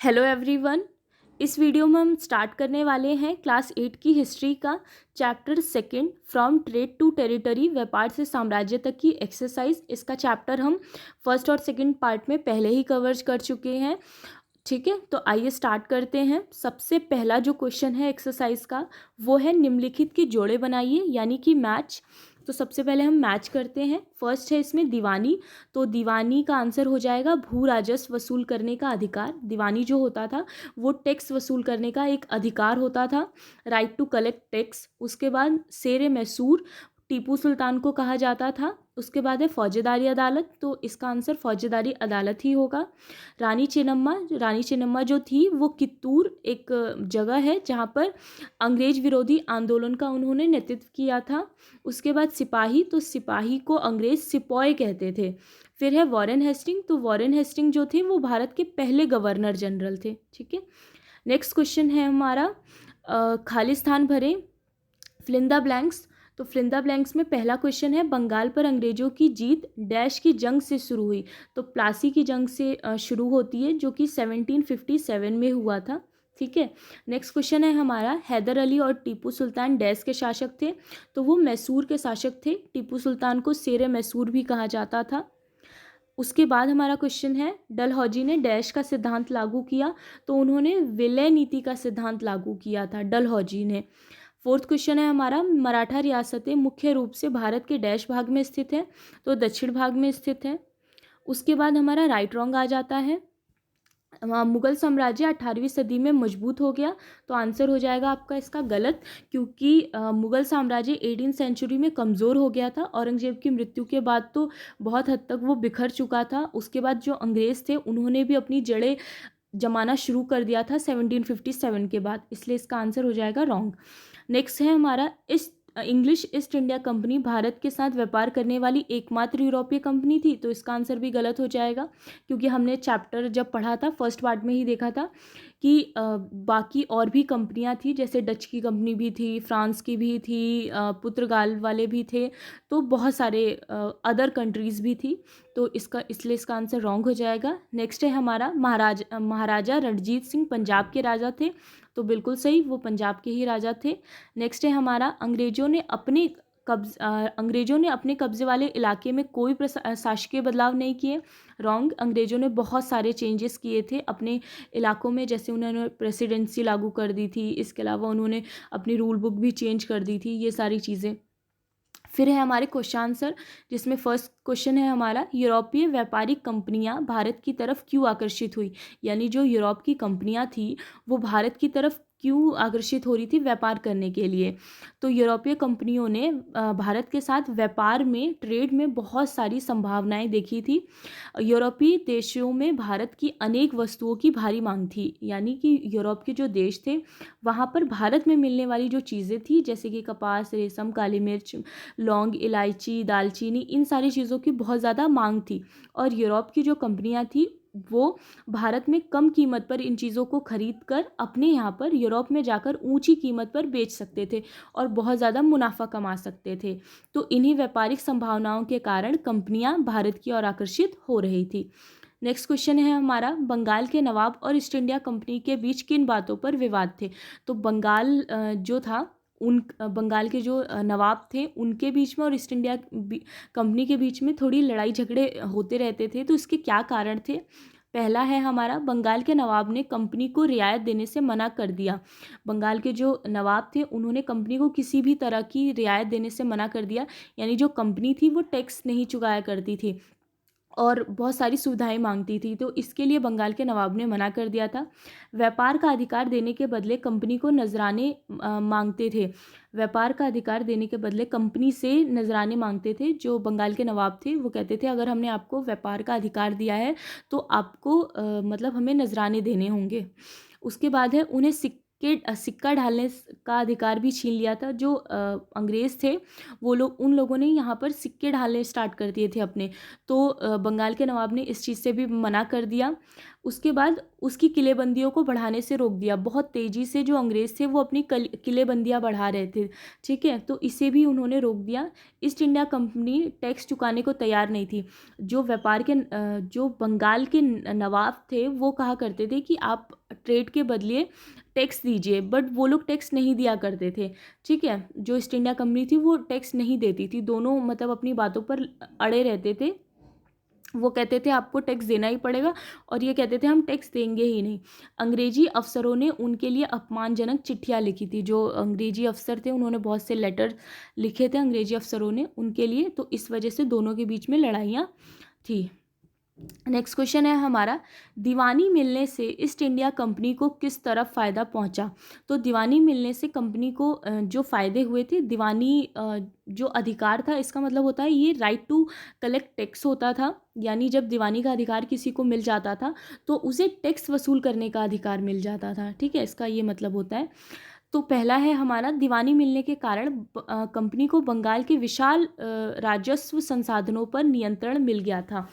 Hello everyone. इस video में हम स्टार्ट करने वाले हैं क्लास 8 की हिस्ट्री का chapter second from trade to territory, व्यापार से साम्राज्य तक की एक्सरसाइज। इसका चैप्टर हम फर्स्ट और सेकंड पार्ट में पहले ही कवर कर चुके हैं। ठीक है, तो आइए स्टार्ट करते हैं। सबसे पहला जो क्वेश्चन है एक्सरसाइज का वो है निम्नलिखित के जोड़े बनाइए, यानी कि मैच। तो सबसे पहले हम मैच करते हैं। फर्स्ट है इसमें दीवानी, तो दीवानी का आंसर हो जाएगा भू राजस्व वसूल करने का अधिकार। दीवानी जो होता था वो टैक्स वसूल करने का एक अधिकार होता था, राइट टू कलेक्ट टैक्स। उसके बाद शेर मैसूर टीपू सुल्तान को कहा जाता था। उसके बाद है फौजेदारी अदालत, तो इसका आंसर फौजेदारी अदालत ही होगा। रानी चेन्नम्मा जो थी वो कित्तूर एक जगह है जहाँ पर अंग्रेज विरोधी आंदोलन का उन्होंने नेतृत्व किया था। उसके बाद सिपाही, तो सिपाही को अंग्रेज सिपॉय कहते थे। फिर है वॉरेन हेस्टिंग, तो वॉरेन हेस्टिंग जो थे वो भारत के पहले गवर्नर जनरल थे। ठीक है, नेक्स्ट क्वेश्चन है हमारा खाली स्थान भरें, फिल इन द ब्लैंक्स। तो फिल इन द ब्लैंक्स में पहला क्वेश्चन है बंगाल पर अंग्रेजों की जीत डैश की जंग से शुरू हुई। तो प्लासी की जंग से शुरू होती है जो कि 1757 में हुआ था। ठीक है, नेक्स्ट क्वेश्चन है हमारा हैदर अली और टीपू सुल्तान डैश के शासक थे। तो वो मैसूर के शासक थे। टीपू सुल्तान को शेर मैसूर भी कहा जाता था। उसके बाद हमारा क्वेश्चन है डलहौजी ने डैश का सिद्धांत लागू किया। तो उन्होंने विलय नीति का सिद्धांत लागू किया था डलहौजी ने। फोर्थ क्वेश्चन है हमारा मराठा रियासतें मुख्य रूप से भारत के डैश भाग में स्थित है। तो दक्षिण भाग में स्थित है। उसके बाद हमारा राइट रॉन्ग आ जाता है। मुगल साम्राज्य 18वीं सदी में मजबूत हो गया। तो आंसर हो जाएगा आपका इसका गलत, क्योंकि मुगल साम्राज्य 18वीं सेंचुरी में कमज़ोर हो गया था। औरंगजेब की मृत्यु के बाद तो बहुत हद तक वो बिखर चुका था। उसके बाद जो अंग्रेज़ थे उन्होंने भी अपनी जड़ें जमाना शुरू कर दिया था 1757 के बाद, इसलिए इसका आंसर हो जाएगा रॉन्ग। नेक्स्ट है हमारा English east India company Bharat के साथ व्यापार करने वाली एकमात्र यूरोपीय कंपनी थी। तो इसका आंसर भी गलत हो जाएगा, क्योंकि हमने चैप्टर जब पढ़ा था फर्स्ट पार्ट में ही देखा था कि बाकी और भी कंपनियां थी, जैसे डच की कंपनी भी थी, फ्रांस की भी थी, पुर्तगाल वाले भी थे, तो बहुत सारे अदर कंट्रीज़ भी थी। तो इसलिए इसका आंसर रॉन्ग हो जाएगा। नेक्स्ट है हमारा महाराजा रणजीत सिंह पंजाब के राजा थे। तो बिल्कुल सही, वो पंजाब के ही राजा थे। नेक्स्ट है हमारा अंग्रेजों ने अपने कब्जे वाले इलाके में कोई शासकीय बदलाव नहीं किए। रॉन्ग, अंग्रेजों ने बहुत सारे चेंजेस किए थे अपने इलाकों में, जैसे उन्होंने प्रेसिडेंसी लागू कर दी थी, इसके अलावा उन्होंने अपनी रूल बुक भी चेंज कर दी थी, ये सारी चीज़ें। फिर है हमारे क्वेश्चन आंसर, जिसमें फर्स्ट क्वेश्चन है हमारा यूरोपीय व्यापारिक कंपनियां भारत की तरफ क्यों आकर्षित हुई। यानी जो यूरोप की कंपनियां थी वो भारत की तरफ क्यों आकर्षित हो रही थी व्यापार करने के लिए। तो यूरोपीय कंपनियों ने भारत के साथ व्यापार में, ट्रेड में बहुत सारी संभावनाएं देखी थी। यूरोपीय देशों में भारत की अनेक वस्तुओं की भारी मांग थी। यानी कि यूरोप के जो देश थे वहाँ पर भारत में मिलने वाली जो चीज़ें थी, जैसे कि कपास, रेशम, काली मिर्च, लौंग, इलायची, दालचीनी, इन सारी चीज़ों की बहुत ज़्यादा मांग थी। और यूरोप की जो कंपनियां थी वो भारत में कम कीमत पर इन चीज़ों को खरीद कर अपने यहाँ पर यूरोप में जाकर ऊंची कीमत पर बेच सकते थे और बहुत ज़्यादा मुनाफा कमा सकते थे। तो इन्हीं व्यापारिक संभावनाओं के कारण कंपनियां भारत की ओर आकर्षित हो रही थी। नेक्स्ट क्वेश्चन है हमारा बंगाल के नवाब और ईस्ट इंडिया कंपनी के बीच किन बातों पर विवाद थे। तो बंगाल जो था, बंगाल के जो नवाब थे उनके बीच में और ईस्ट इंडिया कंपनी के बीच में थोड़ी लड़ाई झगड़े होते रहते थे। तो इसके क्या कारण थे। पहला है हमारा बंगाल के नवाब ने कंपनी को रियायत देने से मना कर दिया। बंगाल के जो नवाब थे उन्होंने कंपनी को किसी भी तरह की रियायत देने से मना कर दिया। यानी जो कंपनी थी वो टैक्स नहीं चुकाया करती थी और बहुत सारी सुविधाएं मांगती थी, तो इसके लिए बंगाल के नवाब ने मना कर दिया था। व्यापार का अधिकार देने के बदले कंपनी को नजराने मांगते थे। व्यापार का अधिकार देने के बदले कंपनी से नजराने मांगते थे। जो बंगाल के नवाब थे वो कहते थे अगर हमने आपको व्यापार का अधिकार दिया है तो आपको मतलब हमें नजराने देने होंगे। उसके बाद है उन्हें सिक्का ढालने का अधिकार भी छीन लिया था। जो अंग्रेज़ थे वो लोग, उन लोगों ने यहाँ पर सिक्के ढालने स्टार्ट कर दिए थे अपने। तो बंगाल के नवाब ने इस चीज़ से भी मना कर दिया। उसके बाद उसकी किलेबंदियों को बढ़ाने से रोक दिया। बहुत तेज़ी से जो अंग्रेज़ थे वो अपनी किलेबंदियाँ बढ़ा रहे थे, ठीक है, तो इसे भी उन्होंने रोक दिया। ईस्ट इंडिया कंपनी टैक्स चुकाने को तैयार नहीं थी। जो बंगाल के नवाब थे वो कहा करते थे कि आप ट्रेड के बदले टैक्स दीजिए, बट वो लोग टैक्स नहीं दिया करते थे, ठीक है। जो ईस्ट इंडिया कंपनी थी वो टैक्स नहीं देती थी, दोनों मतलब अपनी बातों पर अड़े रहते थे। वो कहते थे आपको टैक्स देना ही पड़ेगा, और ये कहते थे हम टैक्स देंगे ही नहीं। अंग्रेजी अफसरों ने उनके लिए अपमानजनक चिट्ठियाँ लिखी थी। जो अंग्रेजी अफसर थे उन्होंने बहुत से लेटर लिखे थे अंग्रेजी अफसरों ने उनके लिए, तो इस वजह से दोनों के बीच में लड़ाइयाँ थी। नेक्स्ट क्वेश्चन है हमारा, दीवानी मिलने से ईस्ट इंडिया कंपनी को किस तरफ फ़ायदा पहुंचा। तो दीवानी मिलने से कंपनी को जो फ़ायदे हुए थे, दीवानी जो अधिकार था, इसका मतलब होता है ये राइट टू कलेक्ट टैक्स होता था। यानी जब दीवानी का अधिकार किसी को मिल जाता था तो उसे टैक्स वसूल करने का अधिकार मिल जाता था, ठीक है, इसका ये मतलब होता है। तो पहला है हमारा, दीवानी मिलने के कारण कंपनी को बंगाल के विशाल राजस्व संसाधनों पर नियंत्रण मिल गया था।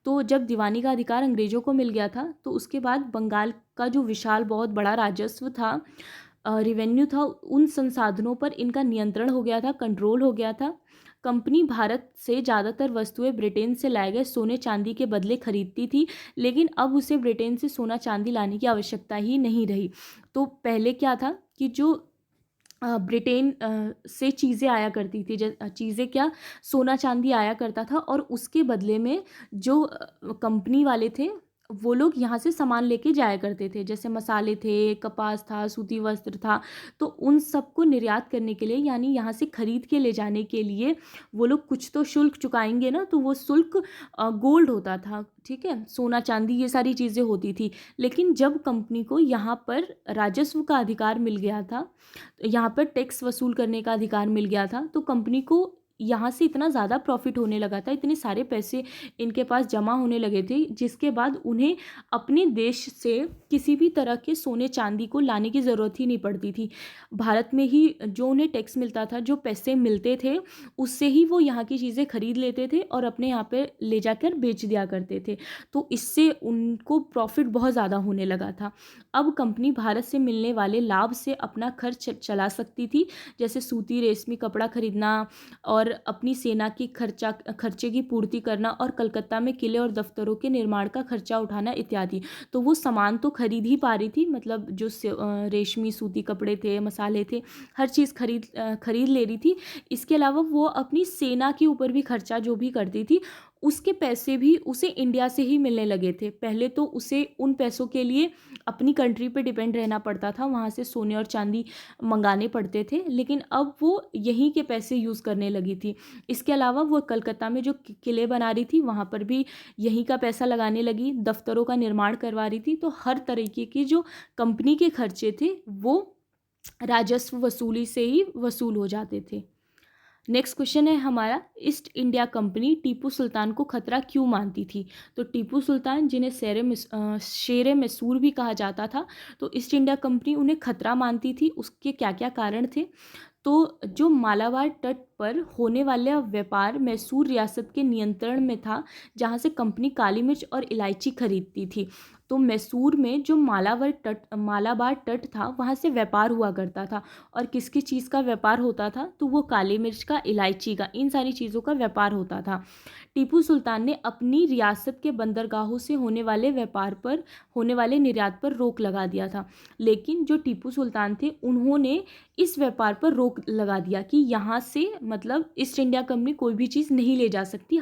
तो जब दीवानी का अधिकार अंग्रेज़ों को मिल गया था तो उसके बाद बंगाल का जो विशाल बहुत बड़ा राजस्व था, रेवेन्यू था, उन संसाधनों पर इनका नियंत्रण हो गया था, कंट्रोल हो गया था। कंपनी भारत से ज़्यादातर वस्तुएं ब्रिटेन से लाए गए सोने चांदी के बदले खरीदती थी, लेकिन अब उसे ब्रिटेन से सोना चांदी लाने की आवश्यकता ही नहीं रही। तो पहले क्या था कि जो ब्रिटेन से चीज़ें आया करती थी, चीज़ें क्या, सोना चांदी आया करता था, और उसके बदले में जो कंपनी वाले थे वो लोग यहाँ से सामान लेके जाया करते थे, जैसे मसाले थे, कपास था, सूती वस्त्र था। तो उन सबको निर्यात करने के लिए, यानी यहाँ से खरीद के ले जाने के लिए वो लोग कुछ तो शुल्क चुकाएंगे ना, तो वो शुल्क गोल्ड होता था, ठीक है, सोना चांदी ये सारी चीज़ें होती थी। लेकिन जब कंपनी को यहाँ पर राजस्व का अधिकार मिल गया था, यहाँ पर टैक्स वसूल करने का अधिकार मिल गया था, तो कंपनी को यहाँ से इतना ज़्यादा प्रॉफिट होने लगा था, इतने सारे पैसे इनके पास जमा होने लगे थे, जिसके बाद उन्हें अपने देश से किसी भी तरह के सोने चांदी को लाने की ज़रूरत ही नहीं पड़ती थी। भारत में ही जो उन्हें टैक्स मिलता था, जो पैसे मिलते थे, उससे ही वो यहाँ की चीज़ें खरीद लेते थे और अपने यहाँ पे ले जाकर बेच दिया करते थे। तो इससे उनको प्रॉफिट बहुत ज़्यादा होने लगा था। अब कंपनी भारत से मिलने वाले लाभ से अपना खर्च चला सकती थी, जैसे सूती रेशमी कपड़ा खरीदना और अपनी सेना की खर्चे की पूर्ति करना, और कलकत्ता में किले और दफ्तरों के निर्माण का खर्चा उठाना इत्यादि। तो वो सामान तो खरीद ही पा रही थी, मतलब जो रेशमी सूती कपड़े थे, मसाले थे, हर चीज़ खरीद ले रही थी। इसके अलावा वो अपनी सेना के ऊपर भी खर्चा जो भी करती थी, उसके पैसे भी उसे इंडिया से ही मिलने लगे थे। पहले तो उसे उन पैसों के लिए अपनी कंट्री पे डिपेंड रहना पड़ता था, वहाँ से सोने और चांदी मंगाने पड़ते थे, लेकिन अब वो यहीं के पैसे यूज़ करने लगी थी। इसके अलावा वो कलकत्ता में जो किले बना रही थी वहाँ पर भी यहीं का पैसा लगाने लगी, दफ्तरों का निर्माण करवा रही थी। तो हर तरीके की जो कंपनी के खर्चे थे वो राजस्व वसूली से ही वसूल हो जाते थे। नेक्स्ट क्वेश्चन है हमारा, east India company Tipu Sultan को खतरा क्यों मानती थी। तो टीपू सुल्तान, जिन्हें शेर मैसूर भी कहा जाता था, तो ईस्ट इंडिया कंपनी उन्हें खतरा मानती थी। उसके क्या क्या कारण थे। तो जो मालाबार तट पर होने वाला व्यापार मैसूर रियासत के नियंत्रण में था, जहाँ से कंपनी काली मिर्च और इलायची खरीदती थी। तो मैसूर में जो मालाबार तट था, वहाँ से व्यापार हुआ करता था। और किस किस चीज़ का व्यापार होता था, तो वो काली मिर्च का, इलायची का, इन सारी चीज़ों का व्यापार होता था। टीपू सुल्तान ने अपनी रियासत के बंदरगाहों से होने वाले निर्यात पर रोक लगा दिया था। लेकिन जो टीपू सुल्तान थे उन्होंने इस व्यापार पर रोक लगा दिया कि यहाँ से, मतलब ईस्ट इंडिया कंपनी कोई भी चीज़ नहीं ले जा सकती,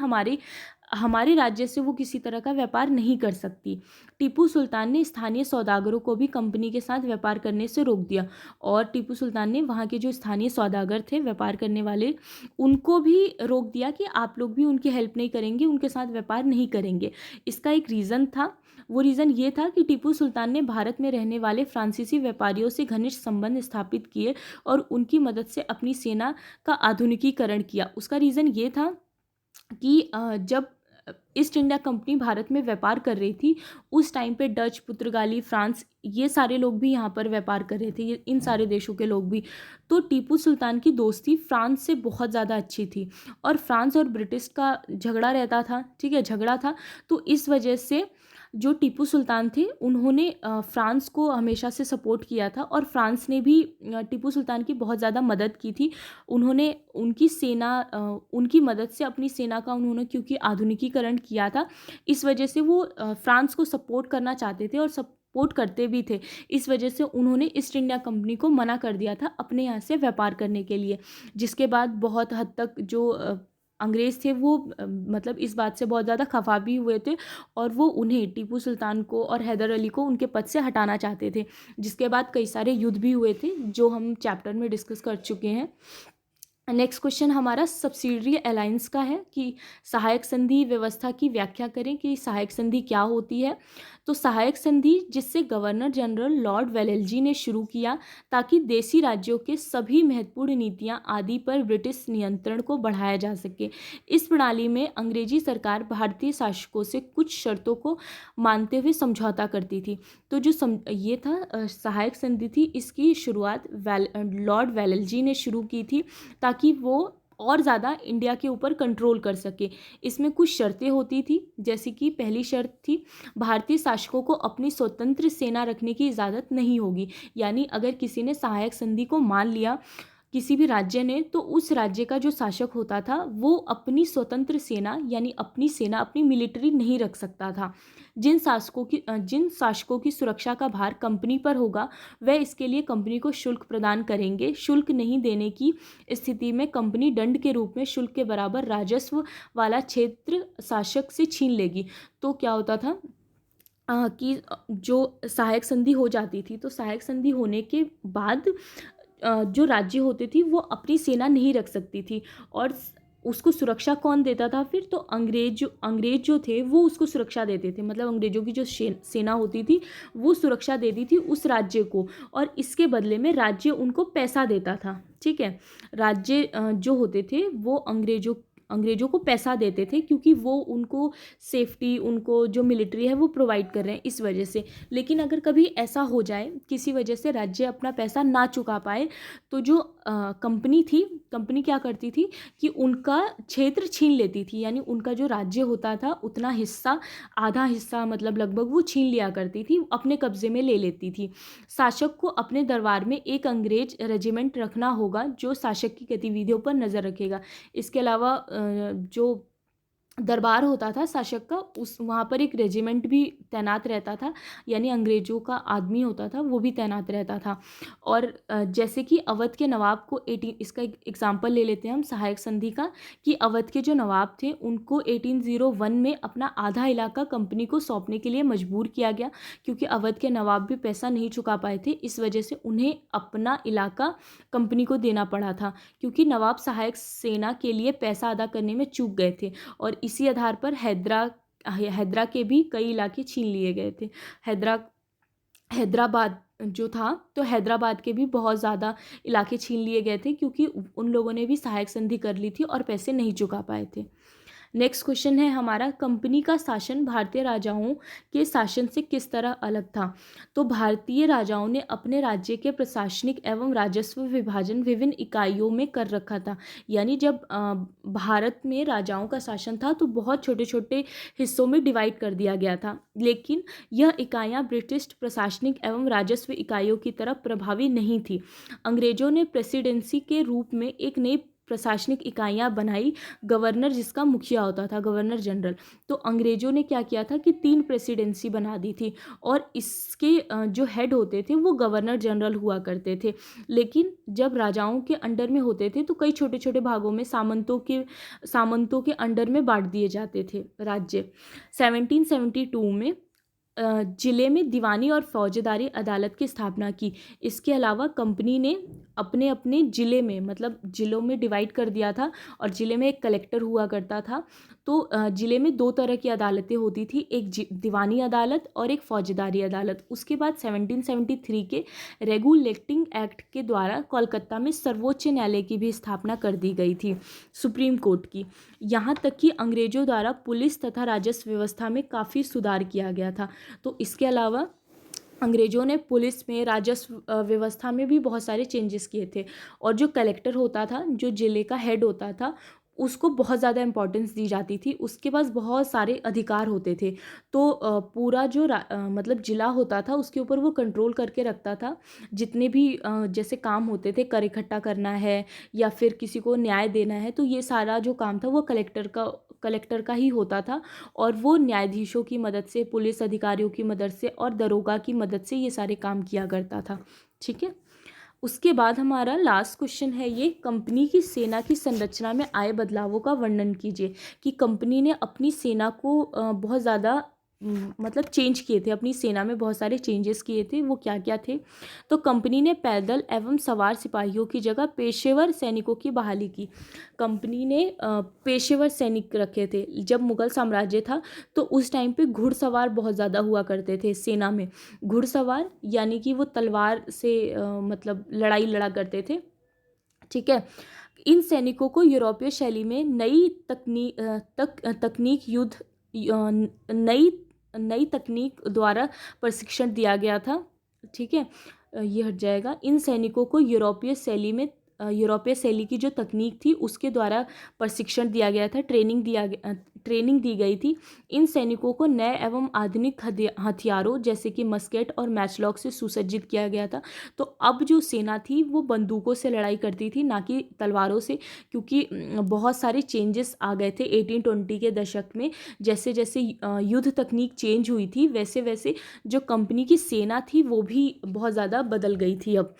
हमारे राज्य से वो किसी तरह का व्यापार नहीं कर सकती। टीपू सुल्तान ने स्थानीय सौदागरों को भी कंपनी के साथ व्यापार करने से रोक दिया, और टीपू सुल्तान ने वहाँ के जो स्थानीय सौदागर थे, व्यापार करने वाले, उनको भी रोक दिया कि आप लोग भी उनकी हेल्प नहीं करेंगे, उनके साथ व्यापार नहीं करेंगे। इसका एक रीज़न था, वो रीज़न ये था कि टीपू सुल्तान ने भारत में रहने वाले फ्रांसीसी व्यापारियों से घनिष्ठ संबंध स्थापित किए और उनकी मदद से अपनी सेना का आधुनिकीकरण किया। उसका रीज़न ये था कि जब ईस्ट इंडिया कंपनी भारत में व्यापार कर रही थी, उस टाइम पे डच, पुर्तगाली, फ्रांस, ये सारे लोग भी यहाँ पर व्यापार कर रहे थे, इन सारे देशों के लोग भी। तो टीपू सुल्तान की दोस्ती फ्रांस से बहुत ज़्यादा अच्छी थी, और फ्रांस और ब्रिटिश का झगड़ा रहता था, ठीक है, झगड़ा था। तो इस वजह से जो टीपू सुल्तान थे उन्होंने फ्रांस को हमेशा से सपोर्ट किया था और फ्रांस ने भी टीपू सुल्तान की बहुत ज़्यादा मदद की थी। उन्होंने उनकी सेना उनकी मदद से अपनी सेना का उन्होंने क्योंकि आधुनिकीकरण किया था, इस वजह से वो फ्रांस को सपोर्ट करना चाहते थे और सपोर्ट करते भी थे। इस वजह से उन्होंने ईस्ट इंडिया कंपनी को मना कर दिया था अपने यहाँ से व्यापार करने के लिए, जिसके बाद बहुत हद तक जो अंग्रेज़ थे वो मतलब इस बात से बहुत ज़्यादा खफा भी हुए थे और वो उन्हें टीपू सुल्तान को और हैदर अली को उनके पद से हटाना चाहते थे, जिसके बाद कई सारे युद्ध भी हुए थे जो हम चैप्टर में डिस्कस कर चुके हैं। नेक्स्ट क्वेश्चन हमारा सब्सिडियरी अलायंस का है कि सहायक संधि व्यवस्था की व्याख्या करें कि सहायक संधि क्या होती है। तो सहायक संधि जिससे गवर्नर जनरल लॉर्ड वेलेस्ली ने शुरू किया ताकि देशी राज्यों के सभी महत्वपूर्ण नीतियां आदि पर ब्रिटिश नियंत्रण को बढ़ाया जा सके। इस प्रणाली में अंग्रेजी सरकार भारतीय शासकों से कुछ शर्तों को मानते हुए समझौता करती थी। तो जो ये था सहायक संधि थी, इसकी शुरुआत लॉर्ड वेलेस्ली ने शुरू की थी ताकि वो और ज़्यादा इंडिया के ऊपर कंट्रोल कर सके। इसमें कुछ शर्तें होती थी, जैसे कि पहली शर्त थी भारतीय शासकों को अपनी स्वतंत्र सेना रखने की इजाज़त नहीं होगी। यानी अगर किसी ने सहायक संधि को मान लिया किसी भी राज्य ने, तो उस राज्य का जो शासक होता था वो अपनी स्वतंत्र सेना यानी अपनी मिलिट्री नहीं रख सकता था। जिन शासकों की सुरक्षा का भार कंपनी पर होगा वह इसके लिए कंपनी को शुल्क प्रदान करेंगे। शुल्क नहीं देने की स्थिति में कंपनी दंड के रूप में शुल्क के बराबर राजस्व वाला क्षेत्र शासक से छीन लेगी। तो क्या होता था कि जो सहायक संधि हो जाती थी, तो सहायक संधि होने के बाद जो राज्य होते थी वो अपनी सेना नहीं रख सकती थी और उसको सुरक्षा कौन देता था फिर? तो अंग्रेज जो थे वो उसको सुरक्षा देते थे। मतलब अंग्रेजों की जो सेना होती थी वो सुरक्षा देती थी उस राज्य को और इसके बदले में राज्य उनको पैसा देता था। ठीक है, राज्य जो होते थे वो अंग्रेजों को पैसा देते थे क्योंकि वो उनको सेफ्टी, उनको जो मिलिट्री है वो प्रोवाइड कर रहे हैं इस वजह से। लेकिन अगर कभी ऐसा हो जाए किसी वजह से राज्य अपना पैसा ना चुका पाए, तो जो कंपनी क्या करती थी कि उनका क्षेत्र छीन लेती थी। यानी उनका जो राज्य होता था उतना हिस्सा, आधा हिस्सा मतलब लगभग वो छीन लिया करती थी, अपने कब्जे में ले लेती थी। शासक को अपने दरबार में एक अंग्रेज रेजिमेंट रखना होगा जो शासक की गतिविधियों पर नज़र रखेगा। इसके अलावा जो दरबार होता था शासक का, उस वहाँ पर एक रेजिमेंट भी तैनात रहता था, यानी अंग्रेज़ों का आदमी होता था वो भी तैनात रहता था। और जैसे कि अवध के नवाब को इसका एक एग्जाम्पल ले लेते हैं हम सहायक संधि का, कि अवध के जो नवाब थे उनको 1801 में अपना आधा इलाका कंपनी को सौंपने के लिए मजबूर किया गया, क्योंकि अवध के नवाब भी पैसा नहीं चुका पाए थे। इस वजह से उन्हें अपना इलाका कंपनी को देना पड़ा था, क्योंकि नवाब सहायक सेना के लिए पैसा अदा करने में चूक गए थे और इसी आधार पर हैदरा के भी कई इलाके छीन लिए गए थे। हैदराबाद जो था, तो हैदराबाद के भी बहुत ज़्यादा इलाके छीन लिए गए थे क्योंकि उन लोगों ने भी सहायक संधि कर ली थी और पैसे नहीं चुका पाए थे। नेक्स्ट क्वेश्चन है हमारा, कंपनी का शासन भारतीय राजाओं के शासन से किस तरह अलग था? तो भारतीय राजाओं ने अपने राज्य के प्रशासनिक एवं राजस्व विभाजन विभिन्न इकाइयों में कर रखा था। यानी जब भारत में राजाओं का शासन था तो बहुत छोटे छोटे हिस्सों में डिवाइड कर दिया गया था, लेकिन यह इकाइयाँ ब्रिटिश प्रशासनिक एवं राजस्व इकाइयों की तरह प्रभावी नहीं थी। अंग्रेजों ने प्रेसिडेंसी के रूप में एक नई प्रशासनिक इकाइयाँ बनाई, गवर्नर जिसका मुखिया होता था, गवर्नर जनरल। तो अंग्रेजों ने क्या किया था कि 3 प्रेसिडेंसी बना दी थी और इसके जो हेड होते थे वो गवर्नर जनरल हुआ करते थे। लेकिन जब राजाओं के अंडर में होते थे तो कई छोटे छोटे भागों में सामंतों के अंडर में बांट दिए जाते थे राज्य। 1772 में जिले में दीवानी और फौजदारी अदालत की स्थापना की। इसके अलावा कंपनी ने अपने अपने ज़िले में, मतलब ज़िलों में डिवाइड कर दिया था और ज़िले में एक कलेक्टर हुआ करता था। तो ज़िले में 2 तरह की अदालतें होती थी, एक दीवानी अदालत और एक फौजदारी अदालत। उसके बाद 1773 के रेगुलेटिंग एक्ट के द्वारा कोलकाता में सर्वोच्च न्यायालय की भी स्थापना कर दी गई थी, सुप्रीम कोर्ट की। यहाँ तक कि अंग्रेजों द्वारा पुलिस तथा राजस्व व्यवस्था में काफ़ी सुधार किया गया था। तो इसके अलावा अंग्रेजों ने पुलिस में, राजस्व व्यवस्था में भी बहुत सारे चेंजेस किए थे और जो कलेक्टर होता था, जो ज़िले का हेड होता था, उसको बहुत ज़्यादा इम्पोर्टेंस दी जाती थी, उसके पास बहुत सारे अधिकार होते थे। तो पूरा जो मतलब ज़िला होता था उसके ऊपर वो कंट्रोल करके रखता था। जितने भी जैसे काम होते थे, कर इकट्ठा करना है या फिर किसी को न्याय देना है, तो ये सारा जो काम था वो कलेक्टर का ही होता था। और वो न्यायाधीशों की मदद से, पुलिस अधिकारियों की मदद से और दरोगा की मदद से ये सारे काम किया करता था। ठीक है। उसके बाद हमारा लास्ट क्वेश्चन है ये, कंपनी की सेना की संरचना में आए बदलावों का वर्णन कीजिए। कि कंपनी ने अपनी सेना को बहुत ज़्यादा मतलब चेंज किए थे, अपनी सेना में बहुत सारे चेंजेस किए थे, वो क्या क्या थे। तो कंपनी ने पैदल एवं सवार सिपाहियों की जगह पेशेवर सैनिकों की बहाली की। कंपनी ने पेशेवर सैनिक रखे थे। जब मुगल साम्राज्य था तो उस टाइम पे घुड़सवार बहुत ज़्यादा हुआ करते थे सेना में। घुड़सवार यानी कि वो तलवार से मतलब लड़ाई लड़ा करते थे। ठीक है। इन सैनिकों को यूरोपीय शैली में तकनीक युद्ध नई नई तकनीक द्वारा प्रशिक्षण दिया गया था। ठीक है। ये हट जाएगा। इन सैनिकों को यूरोपीय शैली की जो तकनीक थी उसके द्वारा प्रशिक्षण दिया गया था, ट्रेनिंग दी गई थी। इन सैनिकों को नए एवं आधुनिक हथियारों जैसे कि मस्केट और मैचलॉक से सुसज्जित किया गया था। तो अब जो सेना थी वो बंदूकों से लड़ाई करती थी, ना कि तलवारों से, क्योंकि बहुत सारे चेंजेस आ गए थे 1820 के दशक में। जैसे जैसे युद्ध तकनीक चेंज हुई थी वैसे वैसे जो कंपनी की सेना थी वो भी बहुत ज़्यादा बदल गई थी। अब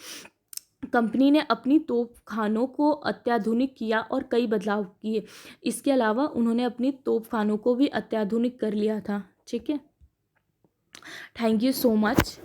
कंपनी ने अपनी तोप खानों को अत्याधुनिक किया और कई बदलाव किए। इसके अलावा उन्होंने अपनी तोप खानों को भी अत्याधुनिक कर लिया था। ठीक है। Thank you so much.